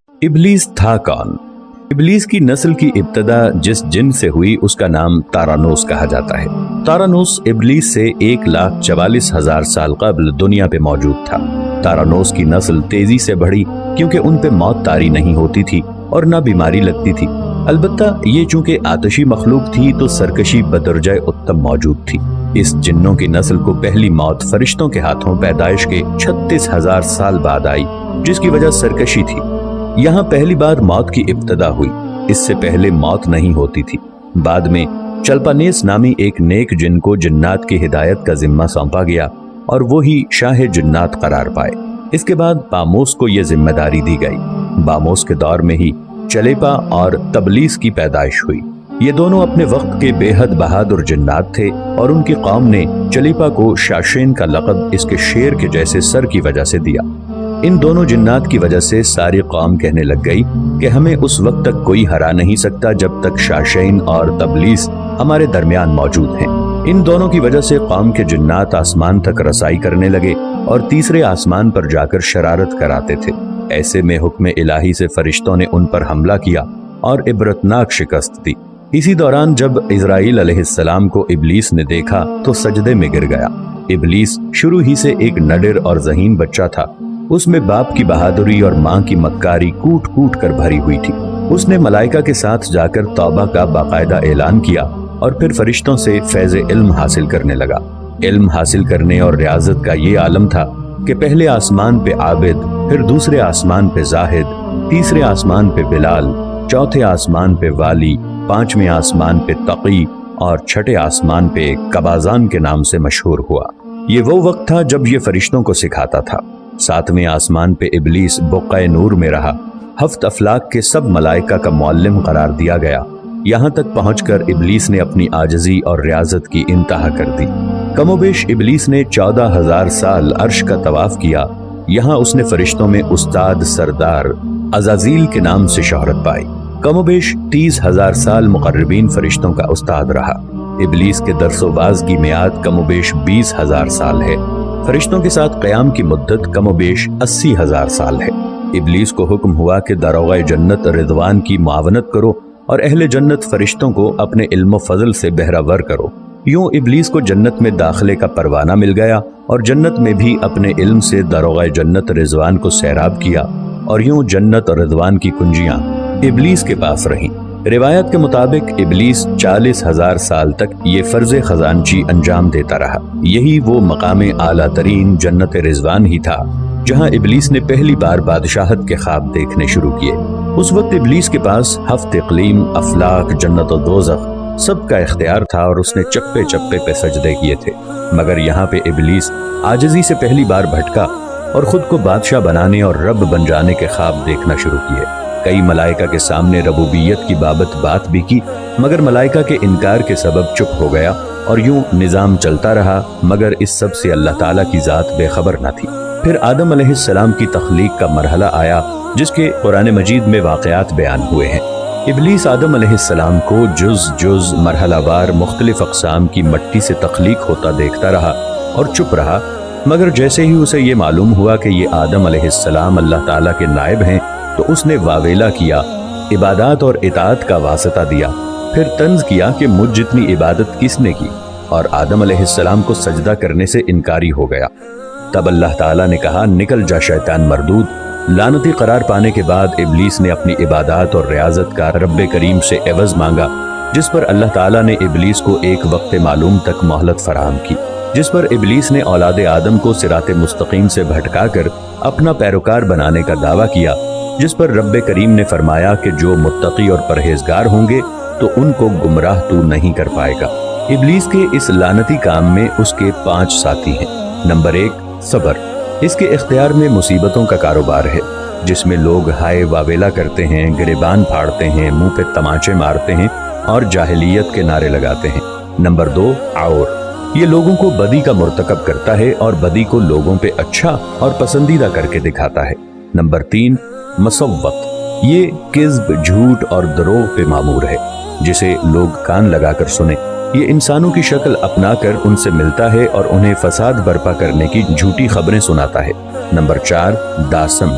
इब्लीस था कौन? इब्लीस की नस्ल की इब्तदा जिस जिन से हुई उसका नाम तारानोस कहा जाता है। तारानोस इब्लीस से 1,44,000 साल कबल दुनिया पे मौजूद था। तारानोस की नस्ल तेजी से बढ़ी क्योंकि उन पे मौत तारी नहीं होती थी और ना बीमारी लगती थी। अलबत्ता ये चूंकि आतशी मखलूक थी तो सरकशी बदरजाए उत्तम मौजूद थी। इस जिन्नों की नस्ल को पहली मौत फरिश्तों के हाथों पैदाइश के 36,000 साल बाद आई, जिसकी वजह सरकशी थी। यहाँ पहली बार मौत की इब्तदा हुई। इससे पहले मौत नहीं होती थी। बाद में चल्पानेस नामी एक नेक जिन को जिन्नात की हिदायत का जिम्मा सौंपा गया और वो ही शाह जिन्नात करार पाए। इसके बाद बामोस को यह जिम्मेदारी दी गई। बामोस के दौर में ही चलेपा और तबलीस की पैदाइश हुई। ये दोनों अपने वक्त के बेहद बहादुर जिन्नात थे और उनकी कौम ने चलेपा को शाशेन का लक़ब इसके शेर के जैसे सर की वजह से दिया। इन दोनों जिन्नात की वजह से सारी कौम कहने लग गई कि हमें उस वक्त तक कोई हरा नहीं सकता जब तक शाशेन और तबलीस हमारे दरमियान मौजूद हैं। इन दोनों की वजह से कौम के जिन्नात आसमान तक रसाई करने लगे और तीसरे आसमान पर जाकर शरारत कराते थे। ऐसे में हुक्म इलाही से फरिश्तों ने उन पर हमला किया और इबरतनाक शिकस्त दी। इसी दौरान जब इज़राइल अलैहिस्सलाम को इब्लीस ने देखा तो सजदे में गिर गया। इब्लीस शुरू ही से एक नडर और ज़हीन बच्चा था। उसमें बाप की बहादुरी और माँ की मक्कारी कूट कूट कर भरी हुई थी। उसने मलाइका के साथ जाकर तौबा का बाकायदा ऐलान किया और फिर फरिश्तों से फैज़ इल्म हासिल करने लगा। इल्म हासिल करने और रियाजत का ये आलम था कि पहले आसमान पे आबिद, फिर दूसरे आसमान पे जाहिद, तीसरे आसमान पे बिलाल, चौथे आसमान पे वाली, पांचवें आसमान पे तकी और छठे आसमान पे कबाजान के नाम से मशहूर हुआ। ये वो वक्त था जब ये फरिश्तों को सिखाता था। सातवें आसमान पे इब्लीस बुक़्क़ाए नूर में रहा। हफ्त अफलाक के सब मलाइका का मुअल्लिम करार दिया गया। यहाँ तक पहुंचकर इब्लीस ने अपनी आजजी और रियाजत की इंतहा कर दी। कमोबेश इब्लीस ने 14,000 साल अर्श का तवाफ किया। यहाँ उसने फरिश्तों में उस्ताद सरदार अज़ाज़ील के नाम से शोहरत पाई। कमोबेश 30,000 साल मुक़र्रबीन फरिश्तों का उस्ताद रहा। इब्लीस के दरसोबाज की मियाद कमोबेश 20,000 साल है। फरिश्तों के साथ क़याम की मुद्दत कमोबेश 80,000 साल है। इब्लीस को हुक्म हुआ कि दारोग़ाए जन्नत रिदवान की मुआवनत करो और अहले जन्नत फरिश्तों को अपने इल्म फजल से बहरावर करो। यूं इब्लीस को जन्नत में दाखिले का परवाना मिल गया और जन्नत में भी अपने इल्म से दारोग़ाए जन्नत रिजवान को सैराब किया और यूं जन्नत और रिजवान की कुंजियां इब्लीस के पास रहीं। रिवायत के मुताबिक इब्लीस 40,000 साल तक ये फर्ज खजानची अंजाम देता रहा। यही वो मकाम आला तरीन जन्नत रिजवान ही था जहां इब्लीस ने पहली बार बादशाहत के ख्वाब देखने शुरू किए। उस वक्त इब्लीस के पास हफ्त इक़लीम, अफलाक, जन्नत और दोज़ख सबका इख्तियार था और उसने चप्पे चप्पे पे सजदे किए थे। मगर यहाँ पे इब्लीस आजिज़ी से पहली बार भटका और खुद को बादशाह बनाने और रब बन जाने के ख्वाब देखना शुरू किए। कई मलाइका के सामने रबूबियत की बात भी की, मगर मलाइका के इनकार के सबब चुप हो गया और यूं निज़ाम चलता रहा। मगर इस सब से अल्लाह ताला की ज़ात बेखबर न थी। फिर आदम अलैहिस्सलाम की तख्लीक का मरहला आया जिसके कुरान मजीद में वाक़यात बयान हुए हैं। इब्लीस आदम अलैहिस्सलाम को जुज़ मरहलावार मुख्तलिफ अक़साम की मट्टी से तख्लीक होता देखता रहा और चुप रहा। मगर जैसे ही उसे ये मालूम हुआ कि ये आदम अलैहिस्सलाम अल्लाह ताला के नायब हैं तो उसने वावेला किया, इबादत और इताअत का वास्ता दिया। फिर तंज किया कि मुझ जितनी इबादत किसने की, और आदम अलैहिस्सलाम को सजदा करने से इनकारी हो गया। तब अल्लाह ताला ने कहा, निकल जा शैतान मरदूद। लानती करार पाने के बाद इब्लीस ने अपनी इबादत और रियाजत का रब्बे करीम से एवज मांगा, जिस पर अल्लाह ताला ने इब्लीस को एक वक्त मालूम तक मोहलत फराहम की, जिस पर इब्लीस ने औलाद आदम को सिराते मुस्तकीम से भटकाकर अपना पैरोकार बनाने का दावा किया, जिस पर रब्बे करीम ने फरमाया कि जो मुत्तकी और परहेजगार होंगे तो उनको गुमराह तू नहीं कर पाएगा। इब्लीस के इस लानती काम में उसके 5 साथी हैं। नंबर 1, सब्र। इसके इख्तियार में मुसीबतों का कारोबार है, जिसमें लोग हाय वावेला करते हैं, गिरेबान फाड़ते हैं, मुंह पे तमाचे मारते हैं और जाहिलियत के नारे लगाते हैं। नंबर 2, और ये लोगों को बदी का मुर्तकब करता है और बदी को लोगों पे अच्छा और पसंदीदा करके दिखाता है। नंबर 3, मसव्वत। ये किज़्ब, झूठ और दरोह पे मामूर है, जिसे लोग कान लगाकर सुने। ये इंसानों की शक्ल अपनाकर उनसे मिलता है और उन्हें फसाद बर्पा करने की झूठी खबरें सुनाता है। नंबर 4, दासम।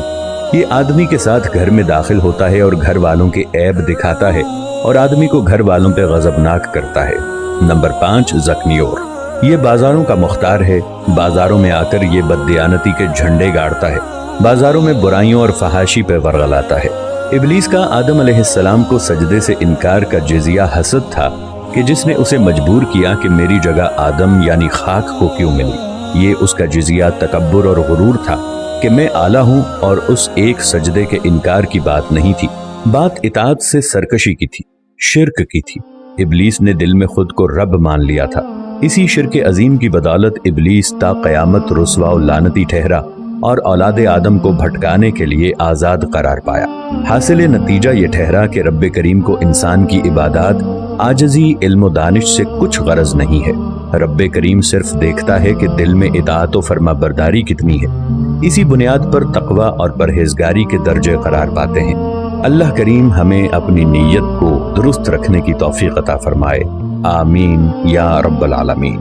یہ آدمی کے ساتھ گھر میں داخل ہوتا ہے اور گھر والوں کے عیب دکھاتا ہے اور آدمی کو گھر والوں پہ غضبناک کرتا ہے۔ نمبر 5 ذکنیور، یہ بازاروں کا مختار ہے، بازاروں میں آ کر یہ بددیانتی کے جھنڈے گاڑتا ہے، بازاروں میں برائیوں اور فحاشی پہ ورغلاتا ہے۔ ابلیس کا آدم علیہ السلام کو سجدے سے انکار کا جزیہ حسد تھا کہ جس نے اسے مجبور کیا کہ میری جگہ آدم یعنی خاک کو کیوں ملی۔ یہ اس کا جزیہ تکبر اور غرور تھا کہ میں اعلیٰ ہوں، اور اس ایک سجدے کے انکار کی بات نہیں تھی، بات اطاعت سے سرکشی کی تھی، شرک کی تھی۔ ابلیس نے دل میں خود کو رب مان لیا تھا۔ اسی شرک عظیم کی بدولت ابلیس تا قیامت رسوا و لعنتی ٹھہرا اور اولاد آدم کو بھٹکانے کے لیے آزاد قرار پایا۔ حاصل نتیجہ یہ ٹھہرا کہ رب کریم کو انسان کی عبادات، عاجزی، علم و دانش سے کچھ غرض نہیں ہے۔ رب کریم صرف دیکھتا ہے کہ دل میں اطاعت و فرما برداری کتنی ہے۔ اسی بنیاد پر تقوی اور پرہیزگاری کے درجے قرار پاتے ہیں۔ اللہ کریم ہمیں اپنی نیت کو درست رکھنے کی توفیق عطا فرمائے، آمین یا رب العالمین۔